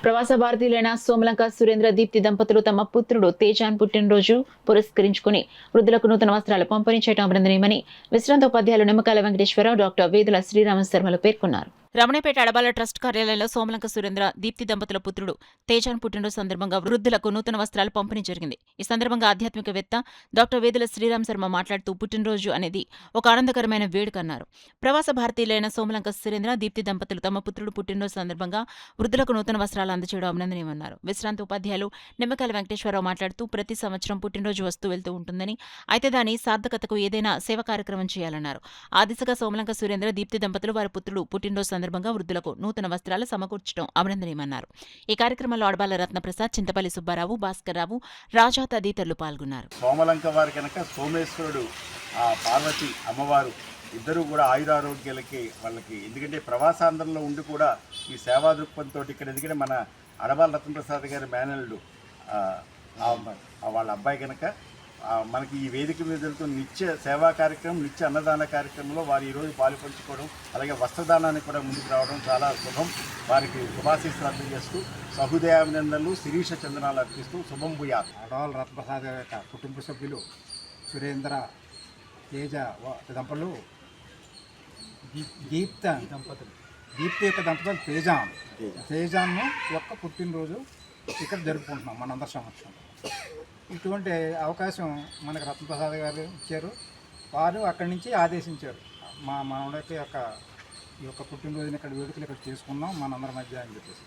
ప్రవాస భారతీయులైన సోమలంక సురేంద్ర దీప్తి దంపతులు తమ పుత్రుడు తేజాన్ పుట్టినరోజు పురస్కరించుకుని వృద్ధులకు నూతన వస్త్రాలు పంపిణీ చేయడం అభినందనీయమని విశ్రాంత ఉపాధ్యాయులు నిమ్మకాయల వెంకటేశ్వరరావు, డాక్టర్ వేదుల శ్రీరామ శర్మలు పేర్కొన్నారు. రమణపేట అడబాల ట్రస్ట్ కార్యాలయంలో సోమలంక సురేంద్ర దీప్తి దంపతుల పుత్రుడు తేజాన్ పుట్టినరోజు సందర్భంగా వృద్ధులకు నూతన వస్త్రాలు పంపిణీ జరిగింది. ఈ సందర్భంగా ఆధ్యాత్మికవేత్త డాక్టర్ వేదుల శ్రీరామ శర్మ మాట్లాడుతూ పుట్టినరోజు అనేది ఒక ఆనందకరమైన వేడుక అన్నారు. ప్రవాస భారతీయులైన సోమలంక సురేంద్ర దీప్తి దంపతులు తమ పుత్రుడు పుట్టినరోజు సందర్భంగా వృద్ధులకు నూతన వస్త్రాలు అందజేయడం అభినందనీయమన్నారు. విశ్రాంత ఉపాధ్యాయులు నిమ్మకాయల వెంకటేశ్వరరావు మాట్లాడుతూ ప్రతి సంవత్సరం పుట్టినరోజు వస్తూ వెళ్తూ ఉంటుందని, అయితే దాని సార్థకతకు ఏదైనా సేవ కార్యక్రమం చేయాలన్నారు. ఆ దిశగా సోమలంక సురేంద్ర దీప్తి దంపతులు వారి పుత్రుడు పుట్టినరోజు సందర్భంగా వృద్ధులకు నూతన వస్త్రాలు సమకూర్చడం అభినందనీయమన్నారు. ఈ కార్యక్రమంలో అడబాల రత్నప్రసాద్, చింతపల్లి సుబ్బారావు, భాస్కర్రావు, రాజా తదితరులు పాల్గొన్నారు. సోమలంక వారి కనుక సోమేశ్వరుడు, ఆ పార్వతి అమ్మవారు ఇద్దరు కూడా ఆయురారోగ్యాలకి వాళ్ళకి, ఎందుకంటే ప్రవాసాంధ్రంలో ఉండి కూడా ఈ సేవా దృక్పథంతో ఇక్కడ, ఎందుకంటే మన అడబాల రత్నప్రసాద్ గారి మేనల్లుడు వాళ్ళ అబ్బాయి కనుక మనకి ఈ వేదిక మీద జరుగుతున్న నిత్య సేవా కార్యక్రమం, నిత్య అన్నదాన కార్యక్రమంలో వారు ఈరోజు పాలుపంచుకోవడం, అలాగే వస్త్రదానానికి కూడా ముందుకు రావడం చాలా శుభం. వారికి శుభాశీస్సులు అందజేస్తూ సహృదయాభినందనలు, శిరీష చందనాలు అర్పిస్తూ శుభం భూయాత్. అడవాల రత్నప్రసాద్ యొక్క కుటుంబ సభ్యులు సురేంద్ర తేజ దంపతులు, దీప్తి యొక్క దంపతులు తేజాన్ను యొక్క పుట్టినరోజు ఇక్కడ జరుపుకుంటున్నాం మనందరి సంవత్సరం. ఇటువంటి అవకాశం మనకు రత్నప్రసాద్ గారు ఇచ్చారు. వారు అక్కడి నుంచి ఆదేశించారు, మా మనవడికి ఈ యొక్క పుట్టినరోజుని ఇక్కడ వేడుకలు ఇక్కడ చేసుకుందాం మనందరి మధ్య అని చెప్పేసి.